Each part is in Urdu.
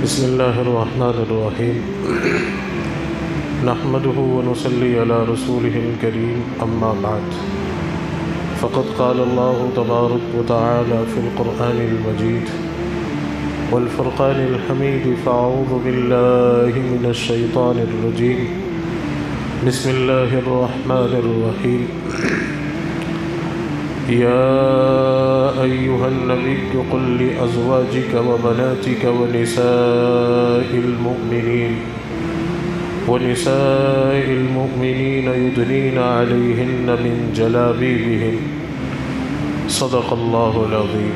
بسم اللہ الرحمن الرحیم نحمده ونصلي على رسوله الكريم اما بعد فقد قال الله تبارك وتعالى في القرآن المجيد والفرقان الحميد فأعوذ بالله من الشيطان الرجيم بسم الله الرحمن الرحيم يا أيها النبي قل لأزواجك وبناتك ونساء المؤمنين يدنين عليهن من جلابيبهن صدق الله العظيم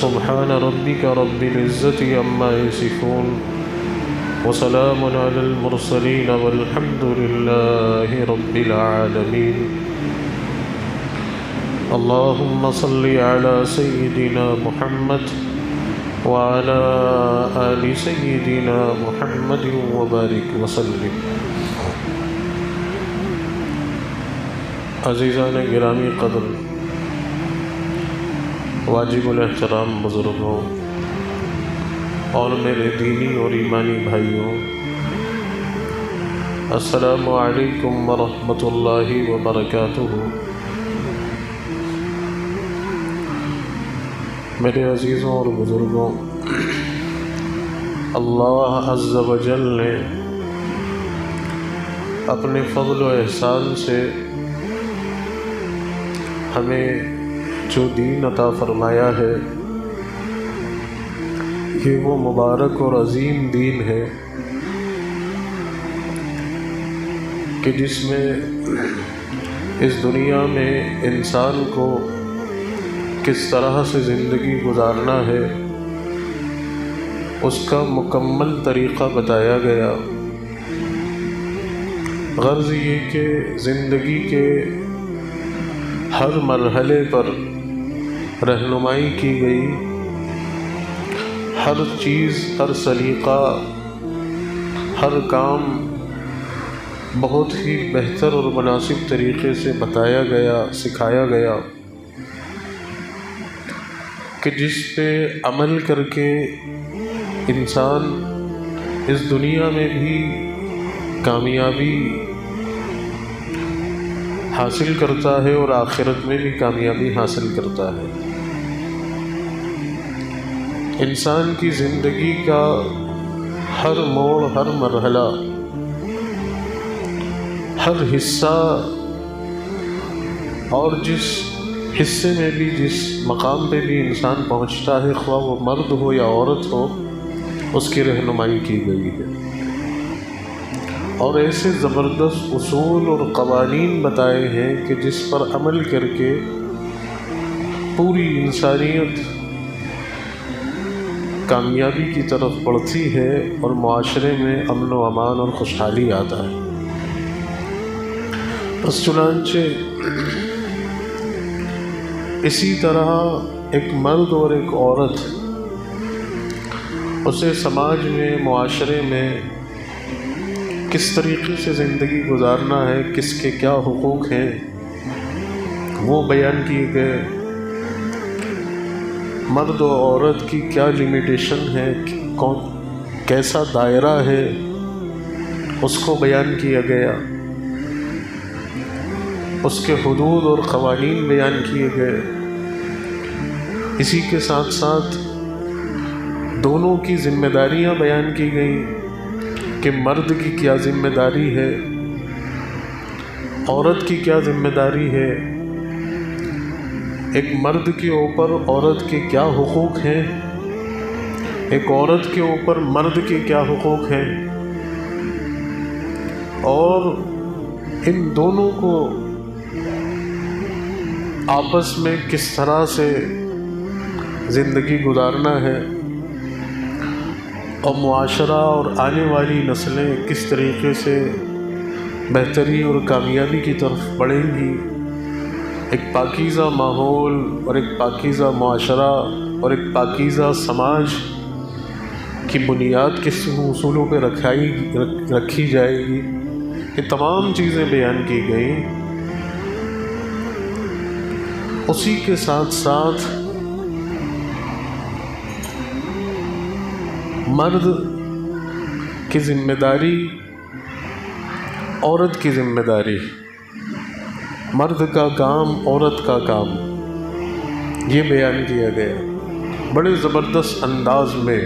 سبحان ربك رب العزة عما يصفون وسلام على المرسلين والحمد لله رب العالمين اللهم صل على سيدنا محمد وعلى آل سيدنا محمد وبارك وسلم. عزیزان گرامی قدر، واجب الاحترام بزرگوں اور میرے دینی اور ایمانی بھائیوں، السلام علیکم ورحمۃ اللہ وبرکاتہ. میرے عزیزوں اور بزرگوں، اللہ عز و جل نے اپنے فضل و احسان سے ہمیں جو دین عطا فرمایا ہے، یہ وہ مبارک اور عظیم دین ہے کہ جس میں اس دنیا میں انسان کو کس طرح سے زندگی گزارنا ہے اس کا مکمل طریقہ بتایا گیا. غرض یہ کہ زندگی کے ہر مرحلے پر رہنمائی کی گئی، ہر چیز، ہر سلیقہ، ہر کام بہت ہی بہتر اور مناسب طریقے سے بتایا گیا، سکھایا گیا کہ جس پہ عمل کر کے انسان اس دنیا میں بھی کامیابی حاصل کرتا ہے اور آخرت میں بھی کامیابی حاصل کرتا ہے. انسان کی زندگی کا ہر موڑ، ہر مرحلہ، ہر حصہ اور جس حصے میں بھی، جس مقام پہ بھی انسان پہنچتا ہے، خواہ وہ مرد ہو یا عورت ہو، اس کی رہنمائی کی گئی ہے اور ایسے زبردست اصول اور قوانین بتائے ہیں کہ جس پر عمل کر کے پوری انسانیت کامیابی کی طرف بڑھتی ہے اور معاشرے میں امن و امان اور خوشحالی آتا ہے. بس چنانچہ اسی طرح ایک مرد اور ایک عورت، اسے سماج میں، معاشرے میں کس طریقے سے زندگی گزارنا ہے، کس کے کیا حقوق ہیں، وہ بیان کیے گئے. مرد و عورت کی کیا لمیٹیشن ہے، کیسا دائرہ ہے، اس کو بیان کیا گیا. اس کے حدود اور قوانین بیان کیے گئے. اسی کے ساتھ ساتھ دونوں کی ذمہ داریاں بیان کی گئیں کہ مرد کی کیا ذمہ داری ہے، عورت کی کیا ذمہ داری ہے، ایک مرد کے اوپر عورت کے کیا حقوق ہیں، ایک عورت کے اوپر مرد کے کیا حقوق ہیں، اور ان دونوں کو آپس میں کس طرح سے زندگی گزارنا ہے اور معاشرہ اور آنے والی نسلیں کس طریقے سے بہتری اور کامیابی کی طرف بڑھیں گی. ایک پاکیزہ ماحول اور ایک پاکیزہ معاشرہ اور ایک پاکیزہ سماج کی بنیاد کس اصولوں پہ رکھی جائے گی، یہ تمام چیزیں بیان کی گئیں. اسی کے ساتھ ساتھ مرد کی ذمہ داری، عورت کی ذمہ داری، مرد کا کام، عورت کا کام، یہ بیان کیا گیا بڑے زبردست انداز میں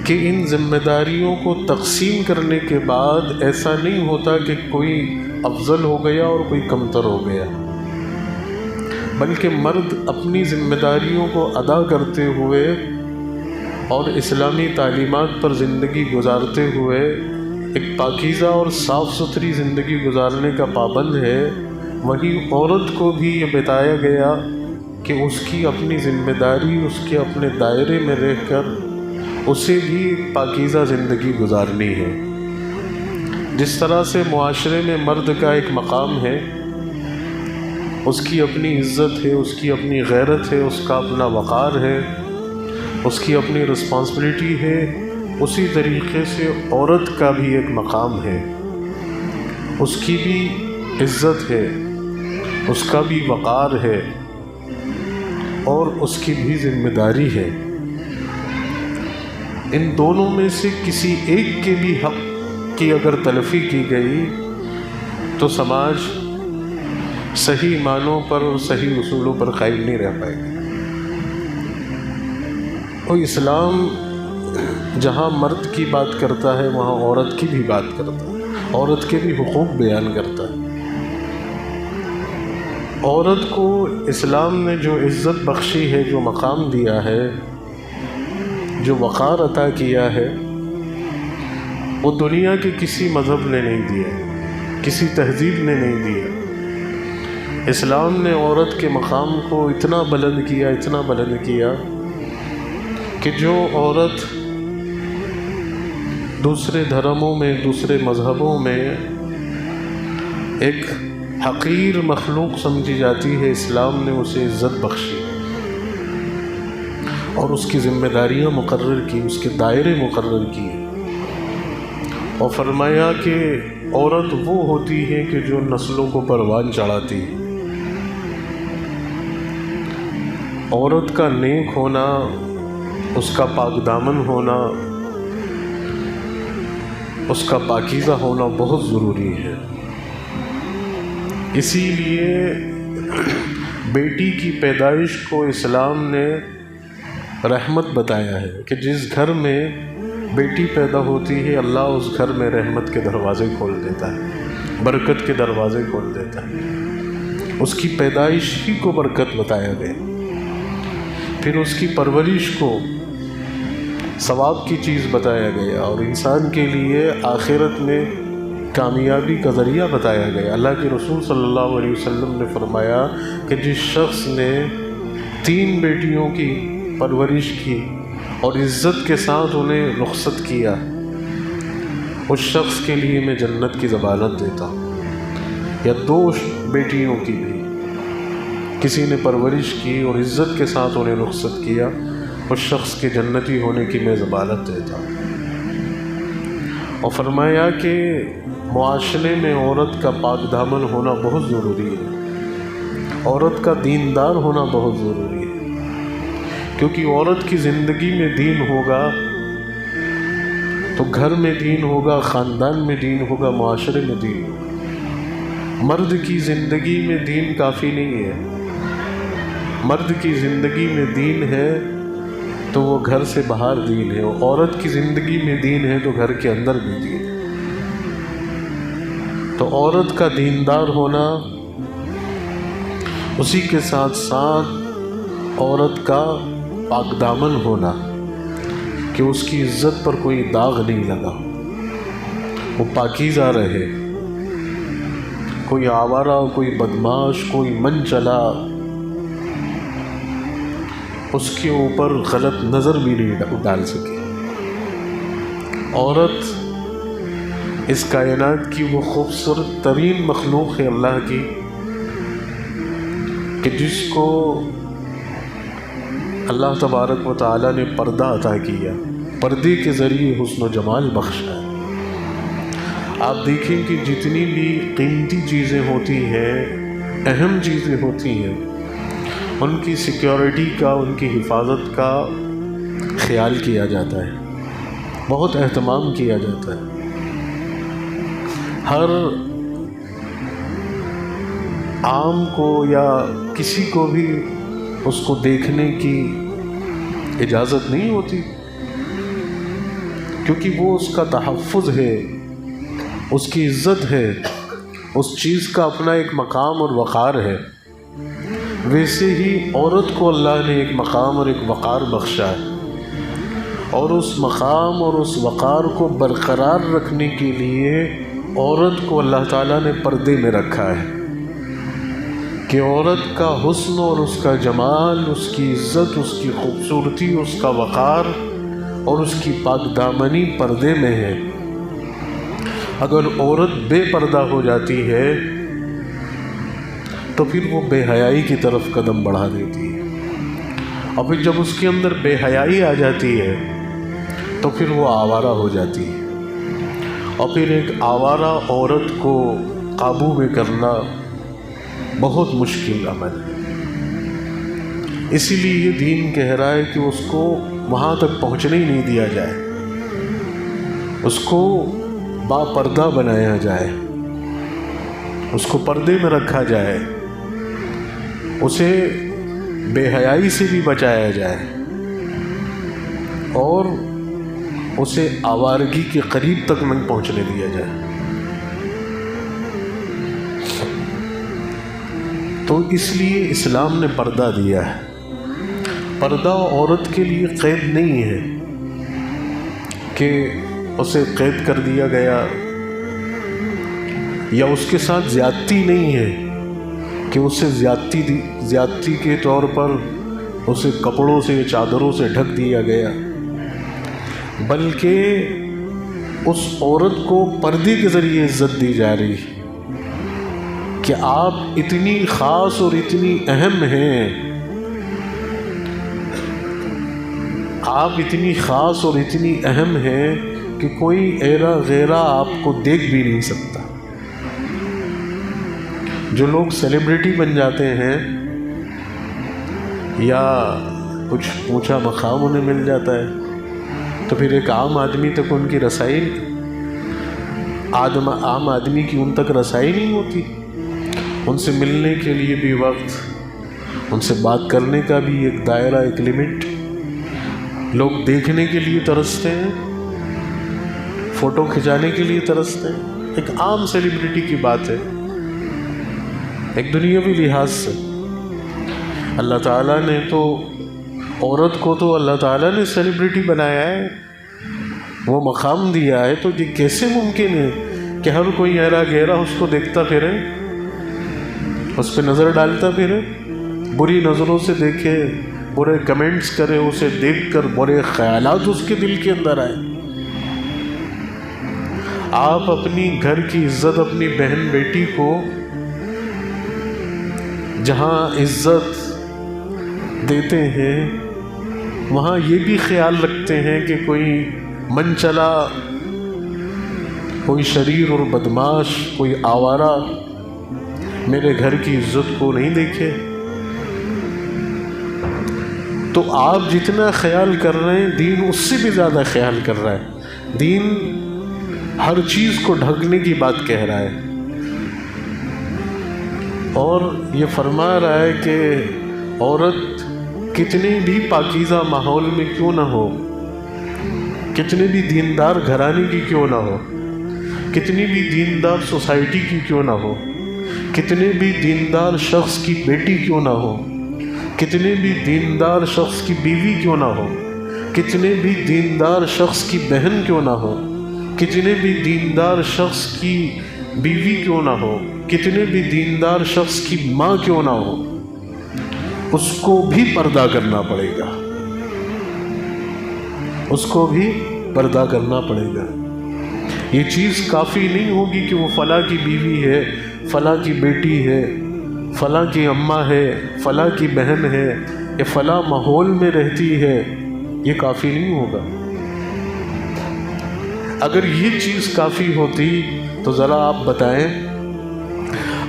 کہ ان ذمہ داریوں کو تقسیم کرنے کے بعد ایسا نہیں ہوتا کہ کوئی افضل ہو گیا اور کوئی کمتر ہو گیا، بلکہ مرد اپنی ذمہ داریوں کو ادا کرتے ہوئے اور اسلامی تعلیمات پر زندگی گزارتے ہوئے ایک پاکیزہ اور صاف ستھری زندگی گزارنے کا پابند ہے، وہیں عورت کو بھی یہ بتایا گیا کہ اس کی اپنی ذمہ داری، اس کے اپنے دائرے میں رہ کر اسے بھی ایک پاکیزہ زندگی گزارنی ہے۔ جس طرح سے معاشرے میں مرد کا ایک مقام ہے، اس کی اپنی عزت ہے، اس کی اپنی غیرت ہے، اس کا اپنا وقار ہے، اس کی اپنی رسپانسبلٹی ہے، اسی طریقے سے عورت کا بھی ایک مقام ہے، اس کی بھی عزت ہے، اس کا بھی وقار ہے اور اس کی بھی ذمہ داری ہے۔ ان دونوں میں سے کسی ایک کے بھی حق کی اگر تلفی کی گئی تو سماج صحیح معنوں پر اور صحیح اصولوں پر قائم نہیں رہ پائے گا۔ اور اسلام جہاں مرد کی بات کرتا ہے وہاں عورت کی بھی بات کرتا ہے، عورت کے بھی حقوق بیان کرتا ہے۔ عورت کو اسلام نے جو عزت بخشی ہے، جو مقام دیا ہے، جو وقار عطا کیا ہے، وہ دنیا کے کسی مذہب نے نہیں دیا، کسی تہذیب نے نہیں دیا۔ اسلام نے عورت کے مقام کو اتنا بلند کیا، اتنا بلند کیا کہ جو عورت دوسرے دھرموں میں، دوسرے مذہبوں میں ایک حقیر مخلوق سمجھی جاتی ہے، اسلام نے اسے عزت بخشی اور اس کی ذمہ داریاں مقرر کی، اس کے دائرے مقرر کیے، اور فرمایا کہ عورت وہ ہوتی ہے کہ جو نسلوں کو پروان چڑھاتی ہے۔ عورت کا نیک ہونا، اس کا پاک دامن ہونا، اس کا پاکیزہ ہونا بہت ضروری ہے۔ اسی لیے بیٹی کی پیدائش کو اسلام نے رحمت بتایا ہے کہ جس گھر میں بیٹی پیدا ہوتی ہے اللہ اس گھر میں رحمت کے دروازے کھول دیتا ہے، برکت کے دروازے کھول دیتا ہے۔ اس کی پیدائش ہی کو برکت بتایا گیا، پھر اس کی پرورش کو ثواب کی چیز بتایا گیا اور انسان کے لیے آخرت میں کامیابی کا ذریعہ بتایا گیا۔ اللہ کے رسول صلی اللہ علیہ وسلم نے فرمایا کہ جس شخص نے 3 بیٹیوں کی پرورش کی اور عزت کے ساتھ انہیں رخصت کیا، اس شخص کے لیے میں جنت کی ضمانت دیتا ہوں۔ یا 2 بیٹیوں کی بھی کسی نے پرورش کی اور عزت کے ساتھ انہیں رخصت کیا، اس شخص کے جنتی ہونے کی میں ضمانت دیتا ہوں۔ اور فرمایا کہ معاشرے میں عورت کا پاک دامن ہونا بہت ضروری ہے، عورت کا دیندار ہونا بہت ضروری ہے، کیونکہ عورت کی زندگی میں دین ہوگا تو گھر میں دین ہوگا، خاندان میں دین ہوگا، معاشرے میں دین ہوگا۔ مرد کی زندگی میں دین کافی نہیں ہے، مرد کی زندگی میں دین ہے تو وہ گھر سے باہر دین ہے، اور عورت کی زندگی میں دین ہے تو گھر کے اندر بھی دین ہے۔ تو عورت کا دیندار ہونا، اسی کے ساتھ ساتھ عورت کا پاک دامن ہونا کہ اس کی عزت پر کوئی داغ نہیں لگا، وہ پاکیزہ رہے، کوئی آوارہ، کوئی بدماش، کوئی من چلا اس کے اوپر غلط نظر بھی نہیں ڈال سکے۔ عورت اس کائنات کی وہ خوبصورت ترین مخلوق ہے اللہ کی کہ جس کو اللہ تبارک و تعالیٰ نے پردہ عطا کیا، پردے کے ذریعے حسن و جمال بخشا ہے۔ آپ دیکھیں کہ جتنی بھی قیمتی چیزیں ہوتی ہیں، اہم چیزیں ہوتی ہیں، ان کی سیکیورٹی کا، ان کی حفاظت کا خیال کیا جاتا ہے، بہت اہتمام کیا جاتا ہے۔ ہر عام کو یا کسی کو بھی اس کو دیکھنے کی اجازت نہیں ہوتی، کیونکہ وہ اس کا تحفظ ہے، اس کی عزت ہے، اس چیز کا اپنا ایک مقام اور وقار ہے۔ ویسے ہی عورت کو اللہ نے ایک مقام اور ایک وقار بخشا ہے، اور اس مقام اور اس وقار کو برقرار رکھنے کے لیے عورت کو اللہ تعالیٰ نے پردے میں رکھا ہے کہ عورت کا حسن اور اس کا جمال، اس کی عزت، اس کی خوبصورتی، اس کا وقار اور اس کی پاک دامنی پردے میں ہے۔ اگر عورت بے پردہ ہو جاتی ہے تو پھر وہ بے حیائی کی طرف قدم بڑھا دیتی ہے، اور پھر جب اس کے اندر بے حیائی آ جاتی ہے تو پھر وہ آوارہ ہو جاتی ہے، اور پھر ایک آوارہ عورت کو قابو میں کرنا بہت مشکل عمل ہے۔ اسی لیے یہ دین کہہ رہا ہے کہ اس کو وہاں تک پہنچنے ہی نہیں دیا جائے، اس کو با پردہ بنایا جائے، اس کو پردے میں رکھا جائے، اسے بے حیائی سے بھی بچایا جائے، اور اسے آوارگی کے قریب تک نہیں پہنچنے دیا جائے۔ تو اس لیے اسلام نے پردہ دیا ہے۔ پردہ عورت کے لیے قید نہیں ہے کہ اسے قید کر دیا گیا، یا اس کے ساتھ زیادتی نہیں ہے کہ اسے زیادتی کے طور پر اسے کپڑوں سے چادروں سے ڈھک دیا گیا، بلکہ اس عورت کو پردے کے ذریعے عزت دی جا رہی ہے کہ آپ اتنی خاص اور اتنی اہم ہیں، آپ اتنی خاص اور اتنی اہم ہیں کہ کوئی ایرا غیرہ آپ کو دیکھ بھی نہیں سکتا۔ جو لوگ سیلیبریٹی بن جاتے ہیں یا کچھ اونچا مقام انہیں مل جاتا ہے تو پھر ایک عام آدمی تک ان کی رسائی، عام آدمی کی ان تک رسائی نہیں ہوتی۔ ان سے ملنے کے لیے بھی وقت، ان سے بات کرنے کا بھی ایک دائرہ، ایک لمٹ، لوگ دیکھنے کے لیے ترستے ہیں، فوٹو کھنچانے کے لیے ترستے ہیں۔ ایک عام سیلیبریٹی کی بات ہے، ایک دنیاوی لحاظ سے۔ اللہ تعالیٰ نے تو عورت کو تو اللہ تعالیٰ نے سیلیبریٹی بنایا ہے، وہ مقام دیا ہے، تو یہ کیسے ممکن ہے کہ ہر کوئی ایرا گہرا اس کو دیکھتا پھرے، اس پہ نظر ڈالتا پھرے، بری نظروں سے دیکھے، برے کمنٹس کرے، اسے دیکھ کر برے خیالات اس کے دل کے اندر آئے۔ آپ اپنی گھر کی عزت، اپنی بہن بیٹی کو جہاں عزت دیتے ہیں وہاں یہ بھی خیال رکھتے ہیں کہ کوئی من چلا، کوئی شریر اور بدماش، کوئی آوارہ میرے گھر کی عزت کو نہیں دیکھے۔ تو آپ جتنا خیال کر رہے ہیں دین اس سے بھی زیادہ خیال کر رہا ہے۔ دین ہر چیز کو ڈھکنے کی بات کہہ رہا ہے، اور یہ فرما رہا ہے کہ عورت کتنے بھی پاکیزہ ماحول میں کیوں نہ ہو، کتنے بھی دیندار گھرانے کی کیوں نہ ہو، کتنی بھی دیندار سوسائٹی کی کیوں نہ ہو، کتنے بھی دیندار شخص کی بیٹی کیوں نہ ہو، کتنے بھی دیندار شخص کی بیوی کیوں نہ ہو، کتنے بھی دیندار شخص کی بہن کیوں نہ ہو، کتنے بھی دیندار شخص کی بیوی کیوں نہ ہو، کتنے بھی دیندار شخص کی ماں کیوں نہ ہو، اس کو بھی پردہ کرنا پڑے گا، اس کو بھی پردہ کرنا پڑے گا۔ یہ چیز کافی نہیں ہوگی کہ وہ فلاں کی بیوی ہے، فلاں کی بیٹی ہے، فلاں کی اماں ہے، فلاں کی بہن ہے، یا فلاں ماحول میں رہتی ہے، یہ کافی نہیں ہوگا۔ اگر یہ چیز کافی ہوتی تو ذرا آپ بتائیں،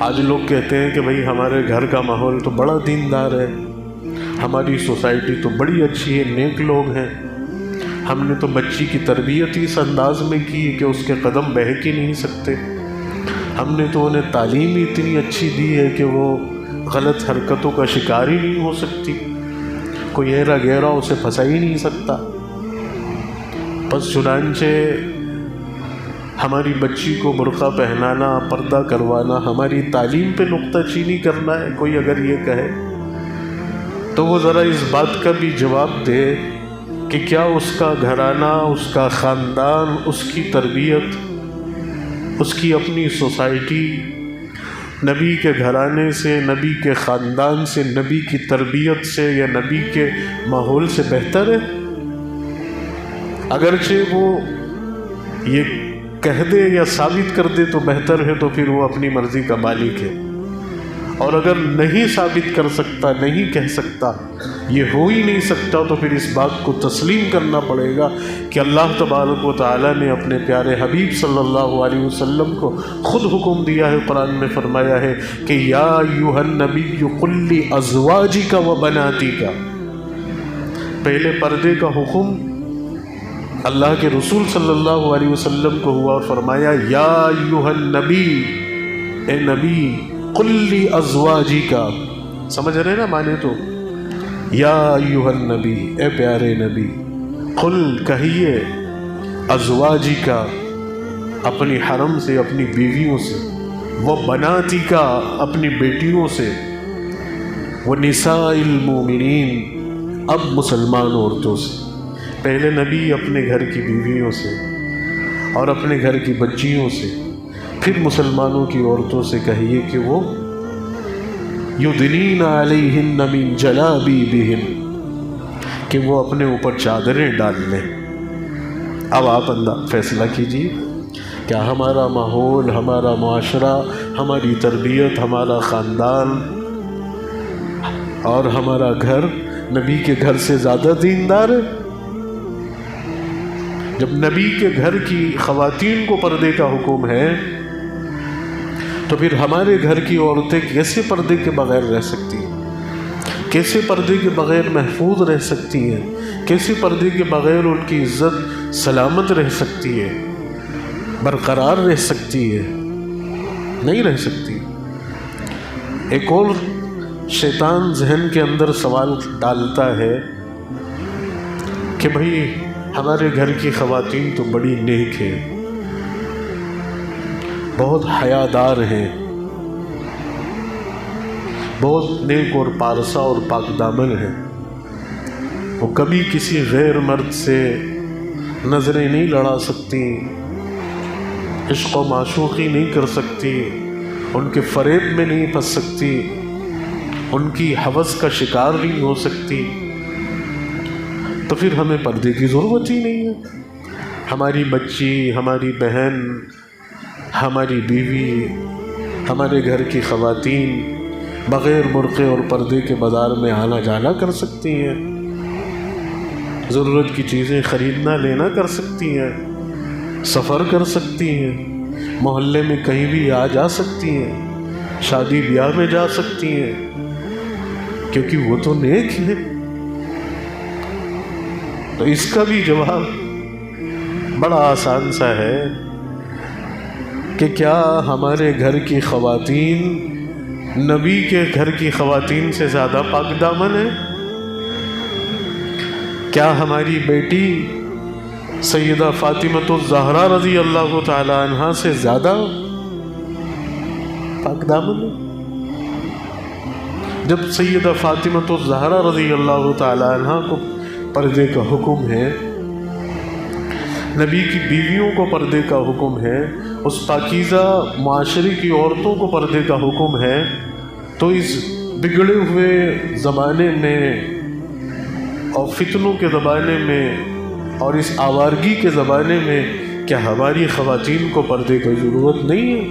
آج لوگ کہتے ہیں کہ بھئی ہمارے گھر کا ماحول تو بڑا دیندار ہے، ہماری سوسائٹی تو بڑی اچھی ہے، نیک لوگ ہیں، ہم نے تو بچی کی تربیت اس انداز میں کی کہ اس کے قدم بہک ہی نہیں سکتے، ہم نے تو انہیں تعلیم ہی اتنی اچھی دی ہے کہ وہ غلط حرکتوں کا شکار ہی نہیں ہو سکتی، کوئی ایرا گیرا اسے پھنسا ہی نہیں سکتا۔ بس چنانچہ ہماری بچی کو برقع پہنانا، پردہ کروانا ہماری تعلیم پہ نقطہ چینی کرنا ہے، کوئی اگر یہ کہے تو وہ ذرا اس بات کا بھی جواب دے کہ کیا اس کا گھرانہ، اس کا خاندان، اس کی تربیت، اس کی اپنی سوسائٹی نبی کے گھرانے سے، نبی کے خاندان سے، نبی کی تربیت سے یا نبی کے ماحول سے بہتر ہے؟ اگرچہ وہ یہ کہہ دے یا ثابت کر دے تو بہتر ہے، تو پھر وہ اپنی مرضی کا مالک ہے، اور اگر نہیں ثابت کر سکتا، نہیں کہہ سکتا، یہ ہو ہی نہیں سکتا، تو پھر اس بات کو تسلیم کرنا پڑے گا کہ اللہ تبارک و تعالیٰ نے اپنے پیارے حبیب صلی اللہ علیہ وسلم کو خود حکم دیا ہے، قرآن میں فرمایا ہے کہ یا ایھا النبی قل لازواجک و بناتک۔ پہلے پردے کا حکم اللہ کے رسول صلی اللہ علیہ وسلم کو ہوا اور فرمایا یا ایھا النبی، اے نبی، قل لازواجک، سمجھ رہے نا معنی تو، یا ایھا النبی، اے پیارے نبی، قل کہیے، ازواجک، اپنی حرم سے، اپنی بیویوں سے، وہ بناتک، اپنی بیٹیوں سے، وہ نساء المومنین، اب مسلمان عورتوں سے۔ پہلے نبی اپنے گھر کی بیویوں سے اور اپنے گھر کی بچیوں سے، پھر مسلمانوں کی عورتوں سے کہیے کہ وہ یدنین علیہن من جلابیبہن، کہ وہ اپنے اوپر چادریں ڈال لیں۔ اب آپ فیصلہ کیجیے، کیا ہمارا ماحول، ہمارا معاشرہ، ہماری تربیت، ہمارا خاندان اور ہمارا گھر نبی کے گھر سے زیادہ دیندار ہے؟ جب نبی کے گھر کی خواتین کو پردے کا حکم ہے تو پھر ہمارے گھر کی عورتیں کیسے پردے کے بغیر رہ سکتی ہیں؟ کیسے پردے کے بغیر محفوظ رہ سکتی ہیں؟ کیسے پردے کے بغیر ان کی عزت سلامت رہ سکتی ہے، برقرار رہ سکتی ہے؟ نہیں رہ سکتی۔ ایک اور شیطان ذہن کے اندر سوال ڈالتا ہے کہ بھئی ہمارے گھر کی خواتین تو بڑی نیک ہیں، بہت حیادار ہیں، بہت نیک اور پارسا اور پاک دامن ہیں، وہ کبھی کسی غیر مرد سے نظریں نہیں لڑا سکتی، عشق و معشوقی نہیں کر سکتی، ان کے فریب میں نہیں پھنس سکتی، ان کی ہوس کا شکار نہیں ہو سکتی، تو پھر ہمیں پردے کی ضرورت ہی نہیں ہے۔ ہماری بچی، ہماری بہن، ہماری بیوی، ہمارے گھر کی خواتین بغیر برقعے اور پردے کے بازار میں آنا جانا کر سکتی ہیں، ضرورت کی چیزیں خریدنا لینا کر سکتی ہیں، سفر کر سکتی ہیں، محلے میں کہیں بھی آ جا سکتی ہیں، شادی بیاہ میں جا سکتی ہیں، کیونکہ وہ تو نیک ہے۔ تو اس کا بھی جواب بڑا آسان سا ہے کہ کیا ہمارے گھر کی خواتین نبی کے گھر کی خواتین سے زیادہ پاک دامن ہے؟ کیا ہماری بیٹی سیدہ فاطمۃ الزہرا رضی اللہ تعالی عنہا سے زیادہ پاک دامن ہے؟ جب سیدہ فاطمۃ الزہرا رضی اللہ تعالی عنہا کو پردے کا حکم ہے، نبی کی بیویوں کو پردے کا حکم ہے، اس پاکیزہ معاشرے کی عورتوں کو پردے کا حکم ہے، تو اس بگڑے ہوئے زمانے میں اور فتنوں کے زمانے میں اور اس آوارگی کے زمانے میں کیا ہماری خواتین کو پردے کی ضرورت نہیں ہے؟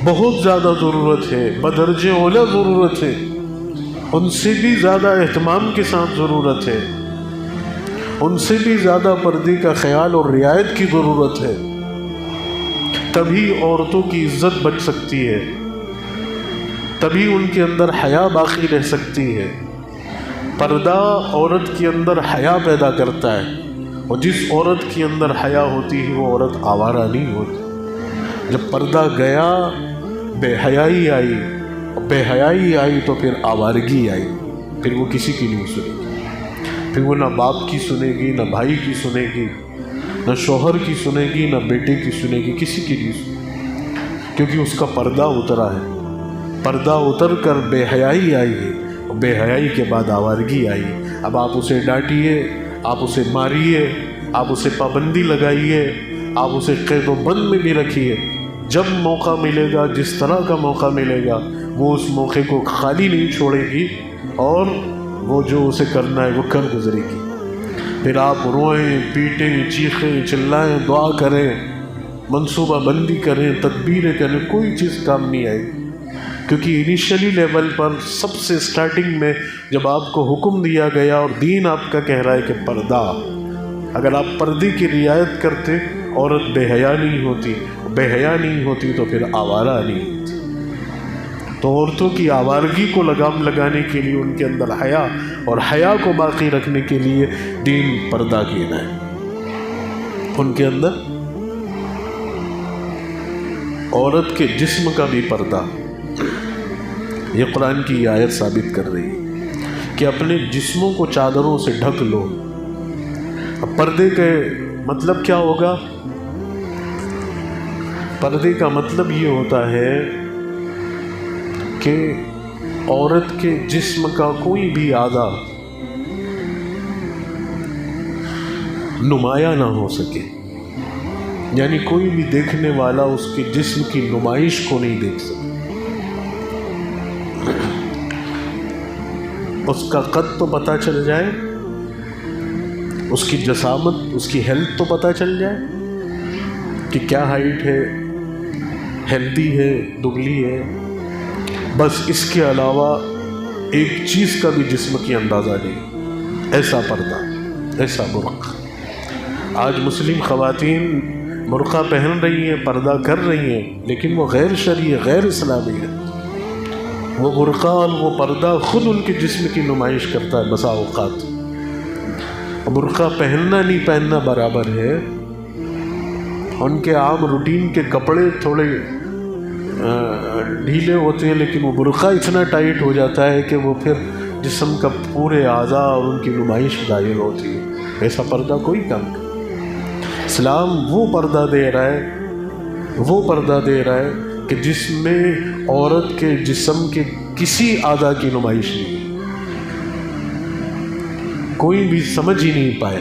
بہت زیادہ ضرورت ہے، بدرجہ اولیٰ ضرورت ہے، ان سے بھی زیادہ اہتمام کے ساتھ ضرورت ہے، ان سے بھی زیادہ پردے کا خیال اور رعایت کی ضرورت ہے، تبھی عورتوں کی عزت بچ سکتی ہے، تبھی ان کے اندر حیا باقی رہ سکتی ہے، پردہ عورت کے اندر حیا پیدا کرتا ہے، اور جس عورت کے اندر حیا ہوتی ہے وہ عورت آوارہ نہیں ہوتی۔ جب پردہ گیا بے حیائی آئی، اور بے حیائی آئی تو پھر آوارگی آئی، پھر وہ کسی کی نہیں سنے گی، پھر وہ نہ باپ کی سنے گی، نہ بھائی کی سنے گی، نہ شوہر کی سنے گی، نہ بیٹے کی سنے گی، کسی کی نہیں سنے گی، کیونکہ اس کا پردہ اترا ہے۔ پردہ اتر کر بے حیائی آئی ہے، اور بے حیائی کے بعد آوارگی آئی۔ اب آپ اسے ڈانٹیے، آپ اسے ماریے، آپ اسے پابندی لگائیے، آپ اسے قید و بند میں بھی رکھیے، جب موقع ملے گا، جس طرح کا موقع ملے گا، وہ اس موقع کو خالی نہیں چھوڑے گی، اور وہ جو اسے کرنا ہے وہ کر گزرے گی۔ پھر آپ روئیں، پیٹیں، چیخیں، چلائیں، دعا کریں، منصوبہ بندی کریں، تدبیریں کریں، کوئی چیز کام نہیں آئے گی، کیونکہ انیشلی لیول پر سب سے سٹارٹنگ میں جب آپ کو حکم دیا گیا اور دین آپ کا کہہ رہا ہے کہ پردہ، اگر آپ پردے کی رعایت کرتے عورت بے حیا نہیں ہوتی، بے حیا نہیں ہوتی تو پھر آوارہ نہیں ہوتی۔ تو عورتوں کی آوارگی کو لگام لگانے کے لیے ان کے اندر حیا، اور حیا کو باقی رکھنے کے لیے دین پردہ کینا ہے ان کے اندر۔ عورت کے جسم کا بھی پردہ، یہ قرآن کی آیت ثابت کر رہی ہے کہ اپنے جسموں کو چادروں سے ڈھک لو۔ اب پردے کا مطلب کیا ہوگا؟ پردے کا مطلب یہ ہوتا ہے کہ عورت کے جسم کا کوئی بھی اعضا نمایاں نہ ہو سکے، یعنی کوئی بھی دیکھنے والا اس کے جسم کی نمائش کو نہیں دیکھ سکے۔ اس کا قد تو پتہ چل جائے، اس کی جسامت، اس کی ہیلتھ تو پتہ چل جائے کہ کیا ہائٹ ہے، ہیلدی ہے، دبلی ہے، بس اس کے علاوہ ایک چیز کا بھی جسم کی اندازہ نہیں۔ ایسا پردہ، ایسا برقع۔ آج مسلم خواتین برقع پہن رہی ہیں، پردہ کر رہی ہیں، لیکن وہ غیر شرعی، غیر اسلامی ہے۔ وہ برقع اور وہ پردہ خود ان کے جسم کی نمائش کرتا ہے بسا اوقات۔ برقع پہننا نہیں پہننا برابر ہے، ان کے عام روٹین کے کپڑے تھوڑے ڈھیلے ہوتے ہیں، لیکن وہ برقع اتنا ٹائٹ ہو جاتا ہے کہ وہ پھر جسم کا پورے اعضاء اور ان کی نمائش ظاہر ہوتی ہے۔ ایسا پردہ کوئی کام نہیں۔ اسلام وہ پردہ دے رہا ہے، وہ پردہ دے رہا ہے کہ جس میں عورت کے جسم کے کسی اعضاء کی نمائش نہیں، کوئی بھی سمجھ ہی نہیں پائے،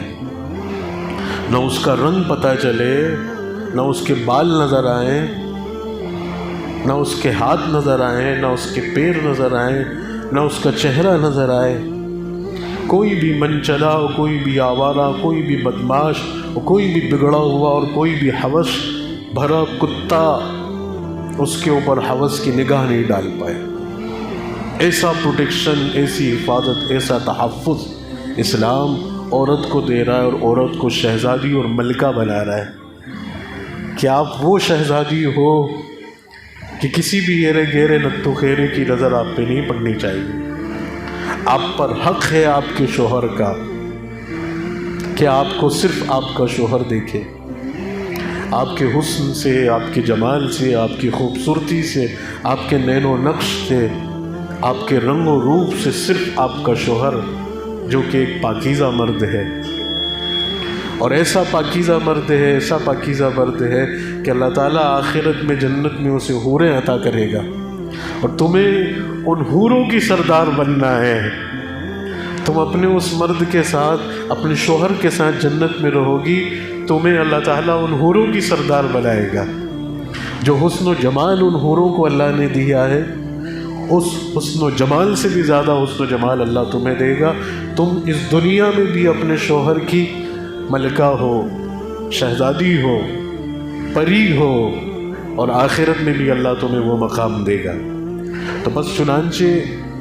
نہ اس کا رنگ پتہ چلے، نہ اس کے بال نظر آئیں، نہ اس کے ہاتھ نظر آئیں، نہ اس کے پیر نظر آئیں، نہ اس کا چہرہ نظر آئے۔ کوئی بھی من چلا، کوئی بھی آوارہ، کوئی بھی بدماش، کوئی بھی بگڑا ہوا اور کوئی بھی ہوس بھرا کتا اس کے اوپر ہوس کی نگاہ نہیں ڈال پائے۔ ایسا پروٹیکشن، ایسی حفاظت، ایسا تحفظ اسلام عورت کو دے رہا ہے، اور عورت کو شہزادی اور ملکہ بنا رہا ہے کہ آپ وہ شہزادی ہو کہ کسی بھی ایرے گیرے نتو خیرے کی نظر آپ پہ نہیں پڑنی چاہیے۔ آپ پر حق ہے آپ کے شوہر کا کہ آپ کو صرف آپ کا شوہر دیکھے، آپ کے حسن سے، آپ کے جمال سے، آپ کی خوبصورتی سے، آپ کے نین و نقش سے، آپ کے رنگ و روپ سے صرف آپ کا شوہر جو کہ ایک پاکیزہ مرد ہے، اور ایسا پاکیزہ مرد ہے، ایسا پاکیزہ مرد ہے کہ اللہ تعالیٰ آخرت میں جنت میں اسے حوریں عطا کرے گا، اور تمہیں ان حوروں کی سردار بننا ہے۔ تم اپنے اس مرد کے ساتھ، اپنے شوہر کے ساتھ جنت میں رہو گی، تمہیں اللہ تعالیٰ ان حوروں کی سردار بنائے گا۔ جو حسن و جمال ان حوروں کو اللہ نے دیا ہے، اس حسن و جمال سے بھی زیادہ حسن و جمال اللہ تمہیں دے گا۔ تم اس دنیا میں بھی اپنے شوہر کی ملکہ ہو، شہزادی ہو، پری ہو، اور آخرت میں بھی اللہ تمہیں وہ مقام دے گا۔ تو بس چنانچہ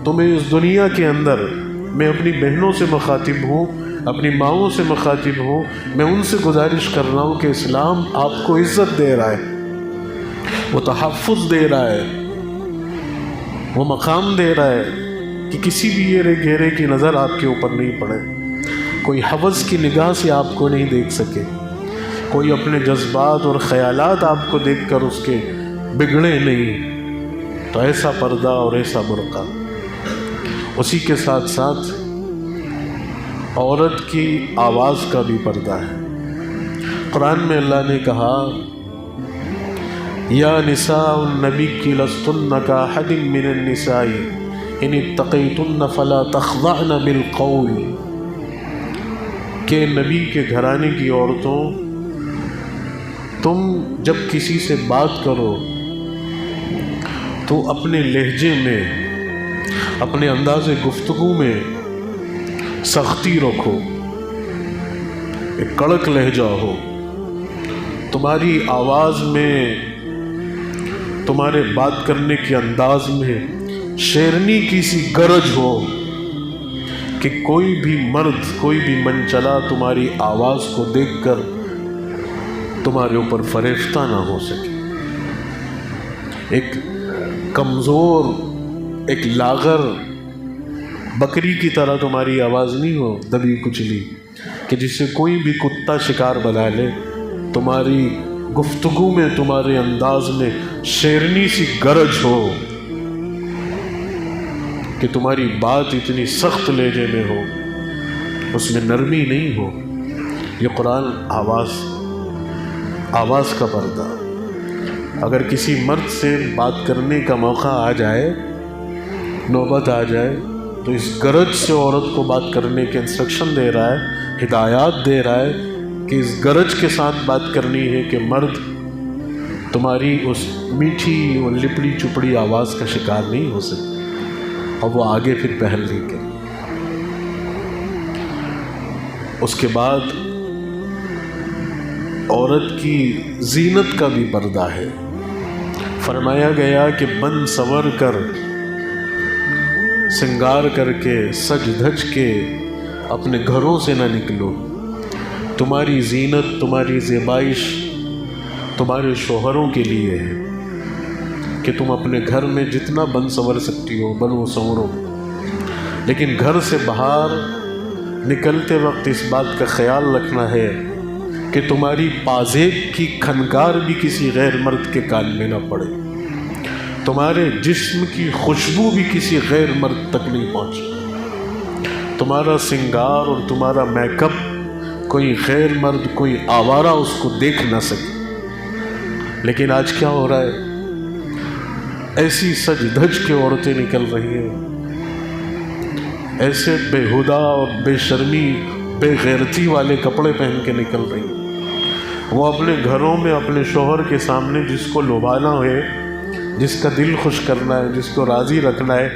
تمہیں اس دنیا کے اندر، میں اپنی بہنوں سے مخاطب ہوں، اپنی ماؤں سے مخاطب ہوں، میں ان سے گزارش کر رہا ہوں کہ اسلام آپ کو عزت دے رہا ہے، وہ تحفظ دے رہا ہے، وہ مقام دے رہا ہے کہ کسی بھی ایرے گھیرے کی نظر آپ کے اوپر نہیں پڑے، کوئی حوث کی نگاہ سے آپ کو نہیں دیکھ سکے، کوئی اپنے جذبات اور خیالات آپ کو دیکھ کر اس کے بگڑے نہیں۔ تو ایسا پردہ اور ایسا برقع۔ اسی کے ساتھ ساتھ عورت کی آواز کا بھی پردہ ہے۔ قرآن میں اللہ نے کہا یا نساء النبی لستن کاحد من النساء ان اتقیتن فلا تخضعن بالقول، کہ نبی کے گھرانے کی عورتوں، تم جب کسی سے بات کرو تو اپنے لہجے میں، اپنے انداز گفتگو میں سختی رکھو، ایک کڑک لہجہ ہو، تمہاری آواز میں، تمہارے بات کرنے کے انداز میں شیرنی کی سی گرج ہو کہ کوئی بھی مرد، کوئی بھی منچلا تمہاری آواز کو دیکھ کر تمہارے اوپر فریفتہ نہ ہو سکے۔ ایک کمزور، ایک لاغر بکری کی طرح تمہاری آواز نہیں ہو، دبی کچلی، کہ جسے کوئی بھی کتا شکار بنا لے۔ تمہاری گفتگو میں، تمہارے انداز میں شیرنی سی گرج ہو کہ تمہاری بات اتنی سخت لہجے میں ہو، اس میں نرمی نہیں ہو۔ یہ قرآن آواز کا پردہ۔ اگر کسی مرد سے بات کرنے کا موقع آ جائے، نوبت آ جائے، تو اس گرج سے عورت کو بات کرنے کے انسٹرکشن دے رہا ہے، ہدایات دے رہا ہے کہ اس گرج کے ساتھ بات کرنی ہے کہ مرد تمہاری اس میٹھی اور لپڑی چپڑی آواز کا شکار نہیں ہو سکتا، اور وہ آگے پھر پہل نہیں کرے۔ اس کے بعد عورت کی زینت کا بھی پردہ ہے۔ فرمایا گیا کہ بن سور کر، سنگار کر کے، سج دھج کے اپنے گھروں سے نہ نکلو۔ تمہاری زینت، تمہاری زیبائش تمہارے شوہروں کے لیے ہے کہ تم اپنے گھر میں جتنا بن سنور سکتی ہو بنو سنورو، لیکن گھر سے باہر نکلتے وقت اس بات کا خیال رکھنا ہے کہ تمہاری پازیب کی کھنکار بھی کسی غیر مرد کے کان میں نہ پڑے، تمہارے جسم کی خوشبو بھی کسی غیر مرد تک نہیں پہنچے، تمہارا سنگار اور تمہارا میک اپ کوئی غیر مرد، کوئی آوارہ اس کو دیکھ نہ سکے۔ لیکن آج کیا ہو رہا ہے؟ ایسی سج دھج کے عورتیں نکل رہی ہیں، ایسے بےہودہ اور بے شرمی، بے غیرتی والے کپڑے پہن کے نکل رہی ہیں۔ وہ اپنے گھروں میں اپنے شوہر کے سامنے جس کو لبھانا ہے، جس کا دل خوش کرنا ہے، جس کو راضی رکھنا ہے،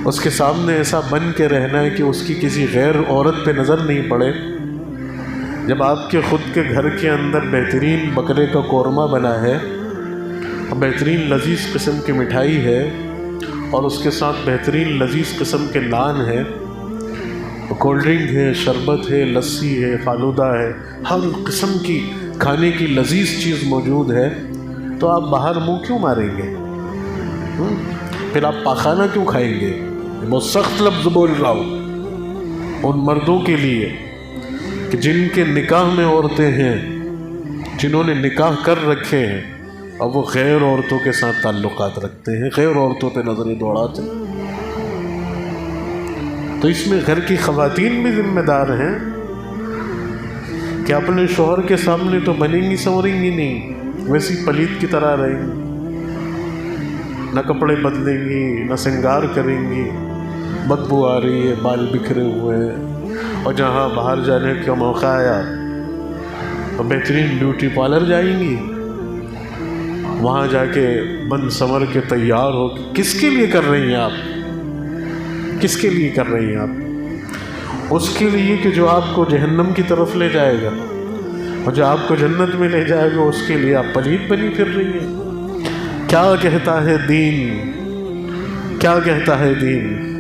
اس کے سامنے ایسا بن کے رہنا ہے کہ اس کی کسی غیر عورت پہ نظر نہیں پڑے۔ جب آپ کے خود کے گھر کے اندر بہترین بکرے کا قورمہ بنا ہے، بہترین لذیذ قسم کی مٹھائی ہے، اور اس کے ساتھ بہترین لذیذ قسم کے نان ہے، کولڈ ڈرنک ہے، شربت ہے، لسی ہے، فالودہ ہے، ہر قسم کی کھانے کی لذیذ چیز موجود ہے، تو آپ باہر منہ کیوں ماریں گے؟ پھر آپ پاخانہ کیوں کھائیں گے؟ بہت سخت لفظ بول رہا ہوں ان مردوں کے لیے کہ جن کے نکاح میں عورتیں ہیں، جنہوں نے نکاح کر رکھے ہیں، اور وہ غیر عورتوں کے ساتھ تعلقات رکھتے ہیں، غیر عورتوں پہ نظریں دوڑاتے ہیں۔ تو اس میں گھر کی خواتین بھی ذمہ دار ہیں کہ اپنے شوہر کے سامنے تو بنیں گی سنوریں گی نہیں، ویسی پلیت کی طرح رہیں گی، نہ کپڑے بدلیں گی، نہ سنگار کریں گی، بدبو آ رہی ہے، بال بکھرے ہوئے ہیں، اور جہاں باہر جانے کا موقع آیا تو بہترین بیوٹی پارلر جائیں گی، وہاں جا کے بن سنور کے تیار ہو۔ کس کے لیے کر رہی ہیں آپ؟ کس کے لیے کر رہی ہیں آپ؟ اس کے لیے کہ جو آپ کو جہنم کی طرف لے جائے گا، اور جو آپ کو جنت میں لے جائے گا، اس کے لیے آپ پلیت بنی پھر رہی ہیں۔ کیا کہتا ہے دین؟ کیا کہتا ہے دین؟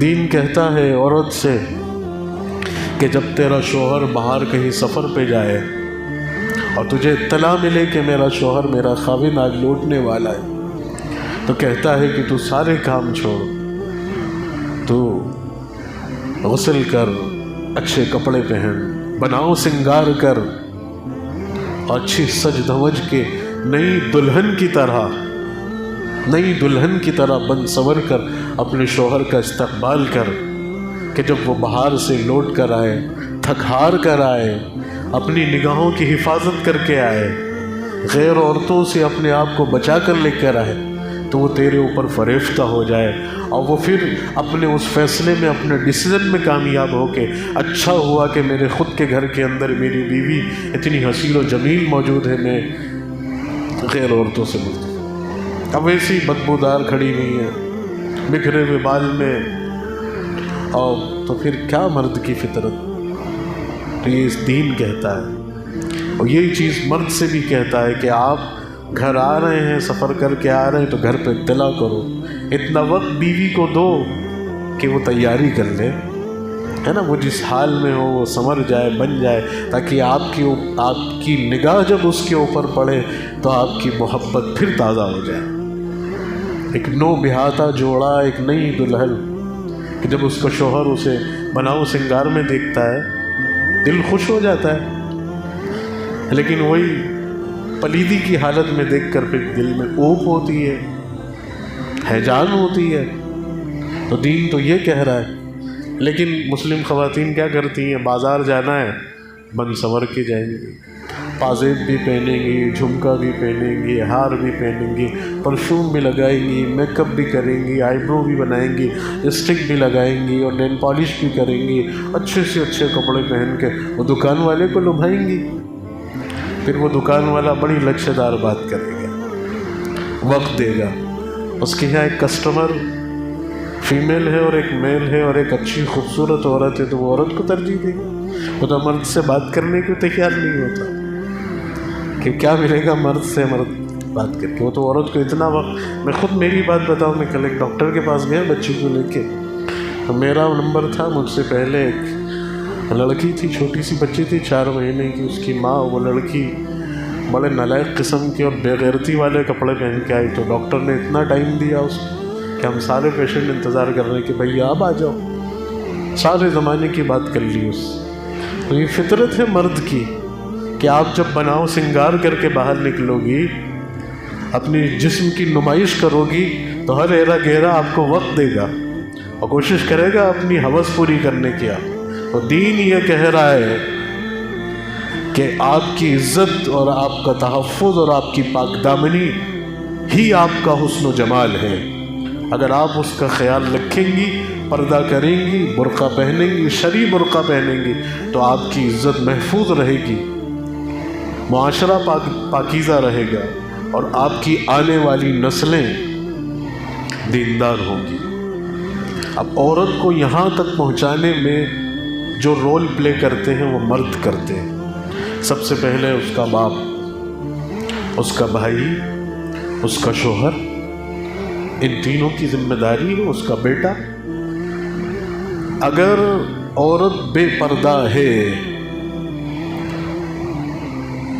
دین کہتا ہے عورت سے کہ جب تیرا شوہر باہر کہیں سفر پہ جائے اور تجھے اطلاع ملے کہ میرا شوہر، میرا خاوند آج لوٹنے والا ہے، تو کہتا ہے کہ تو سارے کام چھوڑ، تو غسل کر، اچھے کپڑے پہن، بناؤ سنگار کر، اور اچھی سج دھوج کے نئی دلہن کی طرح بن سنور کر اپنے شوہر کا استقبال کر، کہ جب وہ باہر سے لوٹ کر آئے، تھک ہار کر آئے، اپنی نگاہوں کی حفاظت کر کے آئے، غیر عورتوں سے اپنے آپ کو بچا کر لے کر آئے، تو وہ تیرے اوپر فریفتہ ہو جائے، اور وہ پھر اپنے اس فیصلے میں، اپنے ڈیسیژن میں کامیاب ہو کے اچھا ہوا کہ میرے خود کے گھر کے اندر میری بیوی اتنی حسین و جمیل موجود ہے، میں غیر عورتوں سے ملتی، اب ایسی بدبودار کھڑی ہوئی ہے بکھرے ہوئے بال میں، اور تو پھر کیا مرد کی فطرت؟ تو یہ اس دین کہتا ہے، اور یہی چیز مرد سے بھی کہتا ہے کہ آپ گھر آ رہے ہیں، سفر کر کے آ رہے ہیں، تو گھر پہ اطلاع کرو، اتنا وقت بیوی کو دو کہ وہ تیاری کر لے، ہے نا، وہ جس حال میں ہو وہ سنور جائے، بن جائے، تاکہ آپ کی نگاہ جب اس کے اوپر پڑے تو آپ کی محبت پھر تازہ ہو جائے۔ ایک نو بہاتا جوڑا، ایک نئی دلہن، کہ جب اس کا شوہر اسے بناؤ سنگار میں دیکھتا ہے دل خوش ہو جاتا ہے، لیکن وہی پلیدی کی حالت میں دیکھ کر پھر دل میں اوپ ہوتی ہے، ہیجان ہوتی ہے۔ تو دین تو یہ کہہ رہا ہے، لیکن مسلم خواتین کیا کرتی ہیں؟ بازار جانا ہے، بن سنور کے جائیں گی، پازیب بھی پہنیں گی، جھمکا بھی پہنیں گی، ہار بھی پہنیں گی، پرفیوم بھی لگائیں گی، میک اپ بھی کریں گی، آئی برو بھی بنائیں گی، لپسٹک بھی لگائیں گی، اور نیل پالش بھی کریں گی، اچھے سے اچھے کپڑے پہن کے وہ دکان والے کو لبھائیں گی۔ پھر وہ دکان والا بڑی لچھے دار بات کرے گا، وقت دے گا، اس کے یہاں ایک کسٹمر فیمیل ہے اور ایک میل ہے اور ایک اچھی خوبصورت عورت ہے، تو وہ عورت کو ترجیح دے گا، وہ تو مرد سے بات کرنے کو تیار نہیں ہوتا کہ کیا ملے گا مرد سے، مرد بات کر کے، وہ تو عورت کو اتنا وقت۔ میں خود میری بات بتاؤں، میں کل ایک ڈاکٹر کے پاس گیا بچی کو لے کے، تو میرا نمبر تھا، مجھ سے پہلے ایک لڑکی تھی، چھوٹی سی بچی تھی 4 مہینے کی، اس کی ماں، وہ لڑکی بڑے نالائق قسم کی اور بے غیرتی والے کپڑے پہن کے آئی، تو ڈاکٹر نے اتنا ٹائم دیا اس کو کہ ہم سارے پیشنٹ انتظار کر رہے ہیں کہ بھئی آپ آ جاؤ، سارے زمانے کی بات کر لی اس۔ تو یہ فطرت ہے مرد کی کہ آپ جب بناؤ سنگار کر کے باہر نکلو گی، اپنی جسم کی نمائش کرو گی، تو ہر ایرا گہرا آپ کو وقت دے گا اور کوشش کرے گا اپنی ہوس پوری کرنے کی۔ اور دین یہ کہہ رہا ہے کہ آپ کی عزت اور آپ کا تحفظ اور آپ کی پاک دامنی ہی آپ کا حسن و جمال ہے۔ اگر آپ اس کا خیال رکھیں گی، پردہ کریں گی، برقع پہنیں گی، شرعی برقع پہنیں گی، تو آپ کی عزت محفوظ رہے گی، معاشرہ پاکیزہ رہے گا، اور آپ کی آنے والی نسلیں دیندار ہوں گی۔ اب عورت کو یہاں تک پہنچانے میں جو رول پلے کرتے ہیں وہ مرد کرتے ہیں۔ سب سے پہلے اس کا باپ، اس کا بھائی، اس کا شوہر، ان تینوں کی ذمہ داری ہے، اس کا بیٹا۔ اگر عورت بے پردہ ہے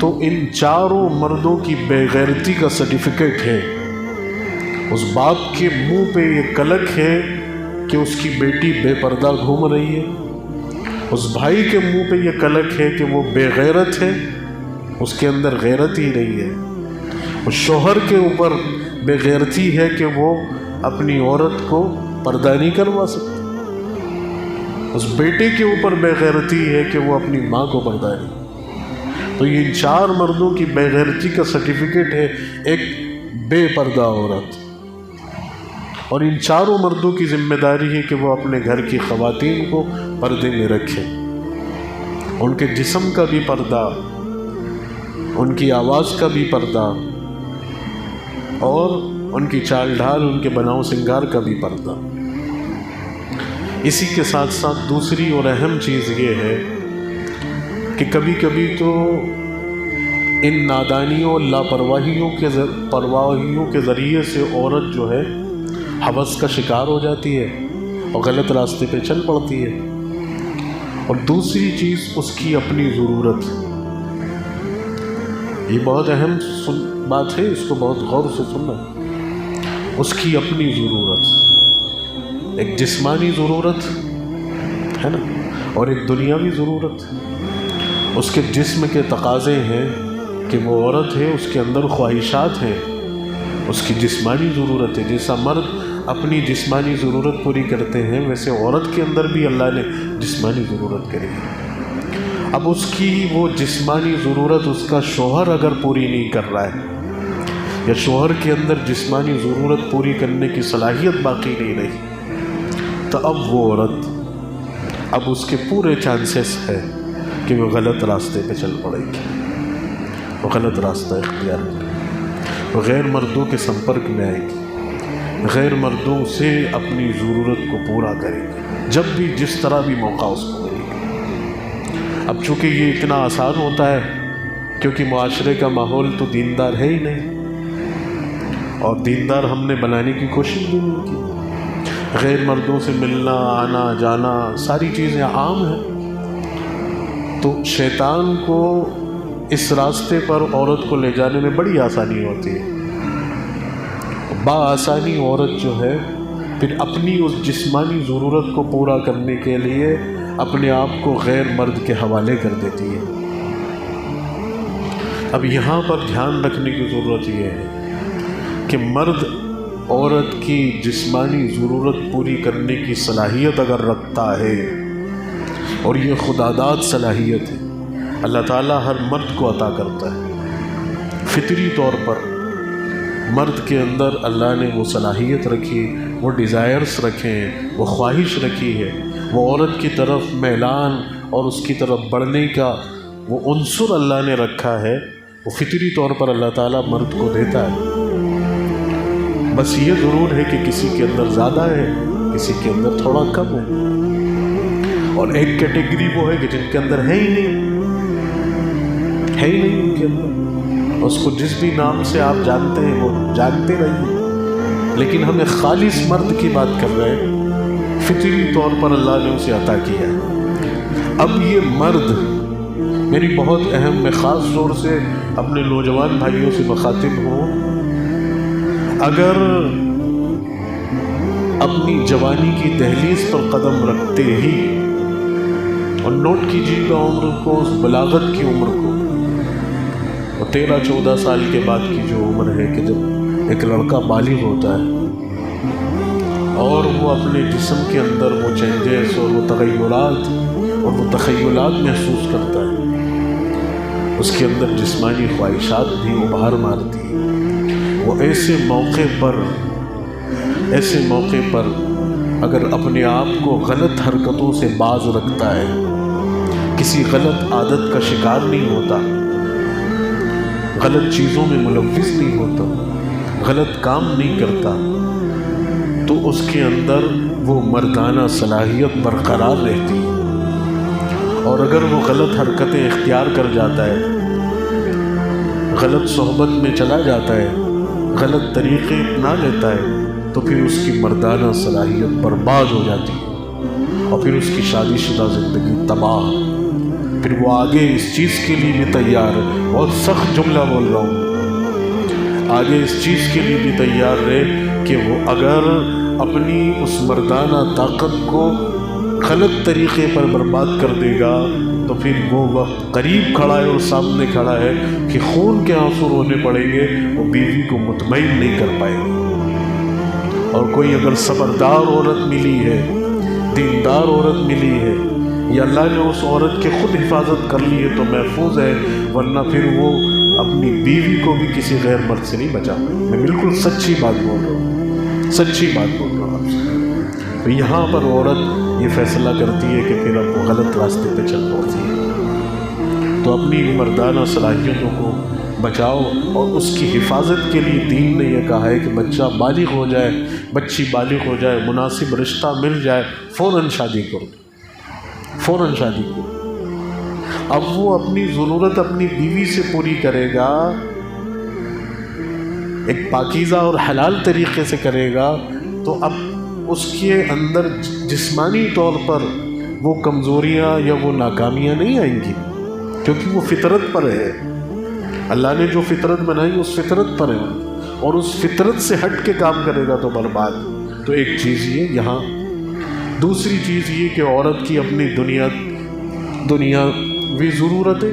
تو ان چاروں مردوں کی بے غیرتی کا سرٹیفکیٹ ہے۔ اس باپ کے منہ پہ یہ کلک ہے کہ اس کی بیٹی بے پردہ گھوم رہی ہے، اس بھائی کے منہ پہ یہ کلک ہے کہ وہ بے غیرت ہے، اس کے اندر غیرت ہی نہیں ہے، اس شوہر کے اوپر بے غیرتی ہے کہ وہ اپنی عورت کو پردہ نہیں کروا سکتا، اس بیٹے کے اوپر بے غیرتی ہے کہ وہ اپنی ماں کو پردہ نہیں۔ تو یہ 4 مردوں کی بے غیرتی کا سرٹیفکیٹ ہے ایک بے پردہ عورت، اور ان 4 مردوں کی ذمہ داری ہے کہ وہ اپنے گھر کی خواتین کو پردے میں رکھیں، ان کے جسم کا بھی پردہ، ان کی آواز کا بھی پردہ، اور ان کی چال ڈھال، ان کے بناؤ سنگار کا بھی پردہ۔ اسی کے ساتھ ساتھ دوسری اور اہم چیز یہ ہے کہ کبھی کبھی تو ان نادانیوں اور لاپرواہیوں کے ذریعے سے عورت جو ہے ہوس کا شکار ہو جاتی ہے اور غلط راستے پہ چل پڑتی ہے۔ اور دوسری چیز اس کی اپنی ضرورت، یہ بہت اہم بات ہے، اس کو بہت غور سے سننا۔ اس کی اپنی ضرورت، ایک جسمانی ضرورت ہے نا، اور ایک دنیاوی ضرورت۔ اس کے جسم کے تقاضے ہیں کہ وہ عورت ہے، اس کے اندر خواہشات ہیں، اس کی جسمانی ضرورت ہے۔ جیسا مرد اپنی جسمانی ضرورت پوری کرتے ہیں، ویسے عورت کے اندر بھی اللہ نے جسمانی ضرورت کری ہے۔ اب اس کی وہ جسمانی ضرورت اس کا شوہر اگر پوری نہیں کر رہا ہے، یا شوہر کے اندر جسمانی ضرورت پوری کرنے کی صلاحیت باقی نہیں رہی، تو اب وہ عورت، اب اس کے پورے چانسز ہے کہ وہ غلط راستے پہ چل پڑے گی، وہ غلط راستہ اختیار کرے گی، وہ غیر مردوں کے سمپرک میں آئے گی، غیر مردوں سے اپنی ضرورت کو پورا کرے گی، جب بھی جس طرح بھی موقع اس کو ملے گا۔ اب چونکہ یہ اتنا آسان ہوتا ہے کیونکہ معاشرے کا ماحول تو دیندار ہے ہی نہیں، اور دیندار ہم نے بنانے کی کوشش بھی نہیں کی۔ غیر مردوں سے ملنا، آنا جانا، ساری چیزیں عام ہیں، تو شیطان کو اس راستے پر عورت کو لے جانے میں بڑی آسانی ہوتی ہے۔ بآسانی عورت جو ہے پھر اپنی اس جسمانی ضرورت کو پورا کرنے کے لیے اپنے آپ کو غیر مرد کے حوالے کر دیتی ہے۔ اب یہاں پر دھیان رکھنے کی ضرورت یہ ہے کہ مرد عورت کی جسمانی ضرورت پوری کرنے کی صلاحیت اگر رکھتا ہے، اور یہ خداداد صلاحیت ہے، اللہ تعالیٰ ہر مرد کو عطا کرتا ہے فطری طور پر۔ مرد کے اندر اللہ نے وہ صلاحیت رکھی، وہ ڈیزائرز رکھے، وہ خواہش رکھی ہے، وہ عورت کی طرف میلان اور اس کی طرف بڑھنے کا وہ عنصر اللہ نے رکھا ہے، وہ فطری طور پر اللہ تعالیٰ مرد کو دیتا ہے۔ بس یہ ضرور ہے کہ کسی کے اندر زیادہ ہے، کسی کے اندر تھوڑا کم ہے، اور ایک کیٹیگری وہ ہے کہ جن کے اندر ہے ہی نہیں ان کے اندر، اس کو جس بھی نام سے آپ جانتے ہیں وہ جانتے رہیے، لیکن ہمیں خالص مرد کی بات کر رہے ہیں، فطری طور پر اللہ نے اسے عطا کیا ہے۔ اب یہ مرد، میری بہت اہم، میں خاص طور سے اپنے نوجوان بھائیوں سے مخاطب ہوں، اگر اپنی جوانی کی دہلیز پر قدم رکھتے ہی، اور نوٹ کیجیے گا عمر کو، اس بلاغت کی عمر کو، اور 13-14 سال کے بعد کی جو عمر ہے کہ جب ایک لڑکا بالغ ہوتا ہے اور وہ اپنے جسم کے اندر وہ چینجز اور وہ تغیرات اور وہ تخیلات محسوس کرتا ہے، اس کے اندر جسمانی خواہشات بھی ابھار مارتی ہیں، وہ ایسے موقع پر اگر اپنے آپ کو غلط حرکتوں سے باز رکھتا ہے، کسی غلط عادت کا شکار نہیں ہوتا، غلط چیزوں میں ملوث نہیں ہوتا، غلط کام نہیں کرتا، تو اس کے اندر وہ مردانہ صلاحیت برقرار رہتی ہے۔ اور اگر وہ غلط حرکتیں اختیار کر جاتا ہے، غلط صحبت میں چلا جاتا ہے، غلط طریقے اپنا لیتا ہے، تو پھر اس کی مردانہ صلاحیت برباد ہو جاتی ہے، اور پھر اس کی شادی شدہ زندگی تباہ۔ پھر وہ آگے اس چیز کے لیے بھی تیار ہے، بہت سخت جملہ بول رہا ہوں، آگے اس چیز کے لیے بھی تیار رہے کہ وہ اگر اپنی اس مردانہ طاقت کو غلط طریقے پر برباد کر دے گا تو پھر وہ وقت قریب کھڑا ہے اور سامنے کھڑا ہے کہ خون کے آنسو رونے پڑیں گے، وہ بیوی کو مطمئن نہیں کر پائے گا۔ اور کوئی اگر صبردار عورت ملی ہے، دیندار عورت ملی ہے، یا اللہ نے اس عورت کی خود حفاظت کر لی ہے تو محفوظ ہے، ورنہ پھر وہ اپنی بیوی کو بھی کسی غیر مرد سے نہیں بچا۔ میں بالکل سچی بات بول رہا ہوں، سچی بات بول رہا ہوں آپ سے۔ تو یہاں پر عورت یہ فیصلہ کرتی ہے کہ پھر اب وہ غلط راستے پہ چل پڑتی ہے، تو اپنی مردانہ صلاحیتوں کو بچاؤ، اور اس کی حفاظت کے لیے دین نے یہ کہا ہے کہ بچہ بالغ ہو جائے، بچی بالغ ہو جائے، مناسب رشتہ مل جائے، فوراً شادی کرو، فوراً شادی کرو۔ اب وہ اپنی ضرورت اپنی بیوی سے پوری کرے گا، ایک پاکیزہ اور حلال طریقے سے کرے گا، تو اب اس کے اندر جسمانی طور پر وہ کمزوریاں یا وہ ناکامیاں نہیں آئیں گی، کیونکہ وہ فطرت پر ہے۔ اللہ نے جو فطرت بنائی اس فطرت پر ہے، اور اس فطرت سے ہٹ کے کام کرے گا تو برباد۔ تو ایک چیز یہ یہاں، دوسری چیز یہ کہ عورت کی اپنی دنیاوی ضرورتیں،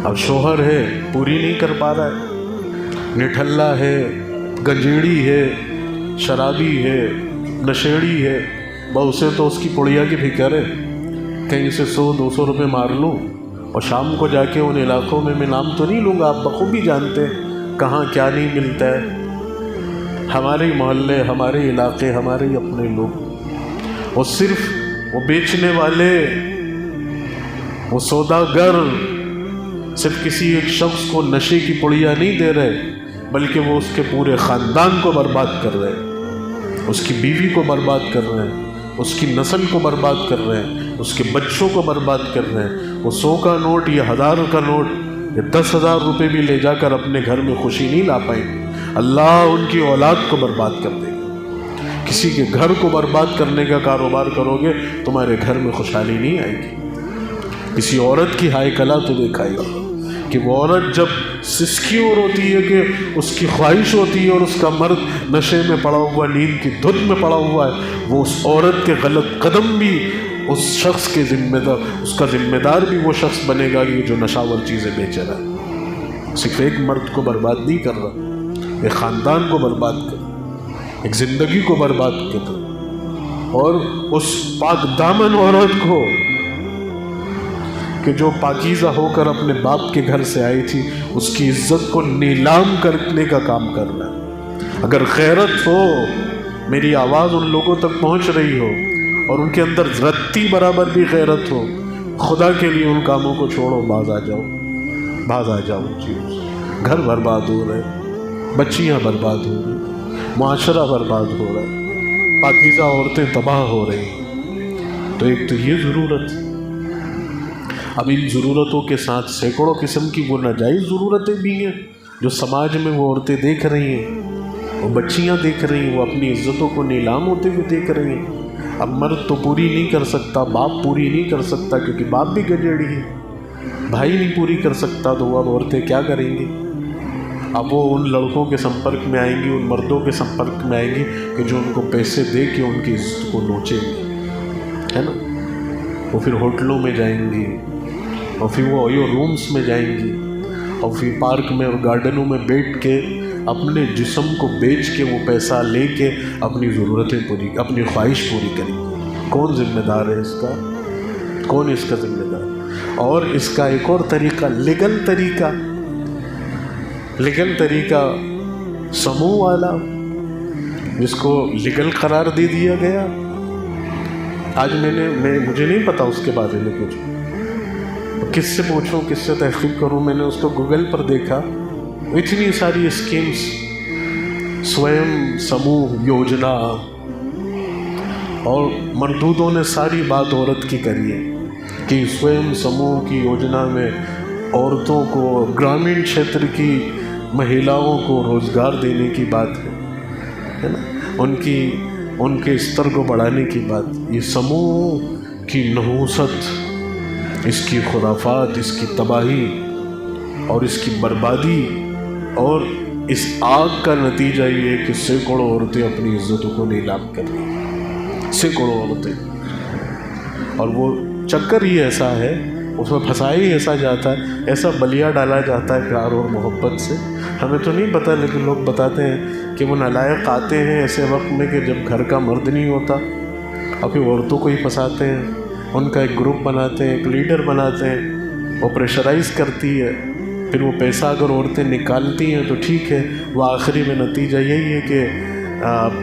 اب شوہر ہے پوری نہیں کر پا رہا ہے، نٹھلا ہے، گنجیڑی ہے، شرابی ہے، نشیڑی ہے، اسے تو اس کی پڑیا کی فکر ہے، کہیں سے 100-200 روپے مار لوں اور شام کو جا کے ان علاقوں میں نام تو نہیں لوں گا، آپ بخوبی جانتے ہیں کہاں کیا نہیں ملتا ہے، ہمارے محلے، ہمارے علاقے، ہمارے اپنے لوگ، اور صرف وہ بیچنے والے، وہ سوداگر صرف کسی ایک شخص کو نشے کی پڑیا نہیں دے رہے، بلکہ وہ اس کے پورے خاندان کو برباد کر رہے ہیں، اس کی بیوی کو برباد کر رہے ہیں، اس کی نسل کو برباد کر رہے ہیں، اس کے بچوں کو برباد کر رہے ہیں۔ وہ 100 کا نوٹ یا 1000 کا نوٹ یا 10,000 روپے بھی لے جا کر اپنے گھر میں خوشی نہیں لا پائیں گے، اللہ ان کی اولاد کو برباد کر دے گا۔ کسی کے گھر کو برباد کرنے کا کاروبار کرو گے، تمہارے گھر میں خوشحالی نہیں آئے گی۔ کسی عورت کی ہائے کلا تو دیکھائے گا کہ وہ عورت جب سسکیور ہوتی ہے کہ اس کی خواہش ہوتی ہے اور اس کا مرد نشے میں پڑا ہوا، نیند کی دھن میں پڑا ہوا ہے، وہ اس عورت کے غلط قدم بھی اس شخص کے اس کا ذمہ دار بھی وہ شخص بنے گا جو نشاور چیزیں بیچ رہا ہے۔ صرف ایک مرد کو برباد نہیں کر رہا، ایک خاندان کو برباد کر رہا، ایک زندگی کو برباد کر رہا، اور اس پاک دامن عورت کو کہ جو پاکیزہ ہو کر اپنے باپ کے گھر سے آئی تھی، اس کی عزت کو نیلام کرنے کا کام کر رہا ہے۔ اگر غیرت ہو، میری آواز ان لوگوں تک پہنچ رہی ہو اور ان کے اندر رتی برابر بھی غیرت ہو، خدا کے لیے ان کاموں کو چھوڑو، باز آ جاؤ، باز آ جاؤ۔ گھر برباد ہو رہے، بچیاں برباد ہو رہی، معاشرہ برباد ہو رہا ہے، پاکیزہ عورتیں تباہ ہو رہی۔ تو ایک تو یہ ضرورت، اب ان ضرورتوں کے ساتھ سینکڑوں قسم کی وہ ناجائز ضرورتیں بھی ہیں جو سماج میں وہ عورتیں دیکھ رہی ہیں، وہ بچیاں دیکھ رہی ہیں، وہ اپنی عزتوں کو نیلام ہوتے ہوئے دیکھ رہی ہیں۔ اب مرد تو پوری نہیں کر سکتا، باپ پوری نہیں کر سکتا کیونکہ باپ بھی گجیڑی ہے، بھائی نہیں پوری کر سکتا، تو وہ اب عورتیں کیا کریں گی؟ اب وہ ان لڑکوں کے سمپرک میں آئیں گی، ان مردوں کے سمپرک میں آئیں گی کہ جو ان کو پیسے دے کے ان کی عزت کو نوچیں گے، ہے نا؟ وہ پھر ہوٹلوں میں جائیں گی، اور پھر وہ رومز میں جائیں گی، اور پھر پارک میں اور گارڈنوں میں بیٹھ کے اپنے جسم کو بیچ کے وہ پیسہ لے کے اپنی ضرورتیں پوری، اپنی خواہش پوری کریں گی۔ کون ذمہ دار ہے اس کا؟ کون اس کا ذمہ دار؟ اور اس کا ایک اور طریقہ، لیگل طریقہ سموہ والا، جس کو لیگل قرار دے دیا گیا۔ آج مجھے نہیں پتا اس کے بارے میں کچھ، کس سے پوچھوں، کس سے تحقیق کروں؟ میں نے اس کو گوگل پر دیکھا، اتنی ساری اسکیمز، سویم سموہ یوجنا، اور مردودوں نے ساری بات عورت کی کری ہے کہ سویم سموہ کی یوجنا میں عورتوں کو، گرامین چھیتر کی مہیلاؤں کو روزگار دینے کی بات ہے نا، ان کے استر کو بڑھانے کی بات۔ یہ سموہ کی نحوست، اس کی خرافات، اس کی تباہی اور اس کی بربادی اور اس آگ کا نتیجہ یہ ہے کہ سینکڑوں عورتیں اپنی عزتوں کو نیلام کر رہی ہیں، سینکڑوں عورتیں۔ اور وہ چکر ہی ایسا ہے، اس میں پھنسایا ہی ایسا جاتا ہے، ایسا بلیا ڈالا جاتا ہے پیار اور محبت سے۔ ہمیں تو نہیں پتہ، لیکن لوگ بتاتے ہیں کہ وہ نالائق آتے ہیں ایسے وقت میں کہ جب گھر کا مرد نہیں ہوتا، اور پھر عورتوں کو ہی پھنساتے ہیں، ان کا ایک گروپ بناتے ہیں، ایک لیڈر بناتے ہیں، وہ پریشرائز کرتی ہے، پھر وہ پیسہ اگر عورتیں نکالتی ہیں تو ٹھیک ہے، وہ آخری میں نتیجہ یہی ہے کہ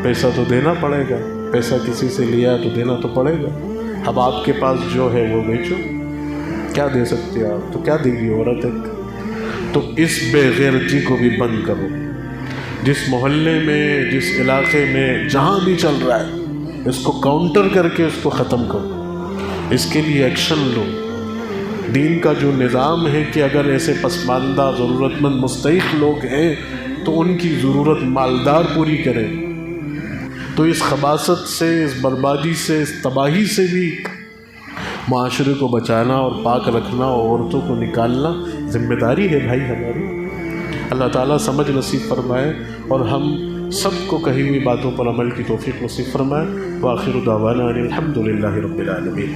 پیسہ تو دینا پڑے گا، پیسہ کسی سے لیا تو دینا تو پڑے گا، اب آپ کے پاس جو ہے وہ بیچو، کیا دے سکتے ہو آپ؟ تو کیا دے گی عورت ایک؟ تو اس بے غیرتی کو بھی بند کرو، جس محلے میں، جس علاقے میں جہاں بھی چل رہا ہے، اس کو کاؤنٹر کر کے اس کو ختم کرو، اس کے لیے ایکشن لو۔ دین کا جو نظام ہے کہ اگر ایسے پسماندہ ضرورت مند مستحق لوگ ہیں تو ان کی ضرورت مالدار پوری کریں، تو اس خباثت سے، اس بربادی سے، اس تباہی سے بھی معاشرے کو بچانا اور پاک رکھنا اور عورتوں کو نکالنا ذمہ داری ہے بھائی ہماری۔ اللہ تعالیٰ سمجھ نصیب فرمائے اور ہم سب کو کہی ہوئی باتوں پر عمل کی توفیق نصیب فرمائے۔ وآخر دعوانا ان الحمد للہ رب العالمین۔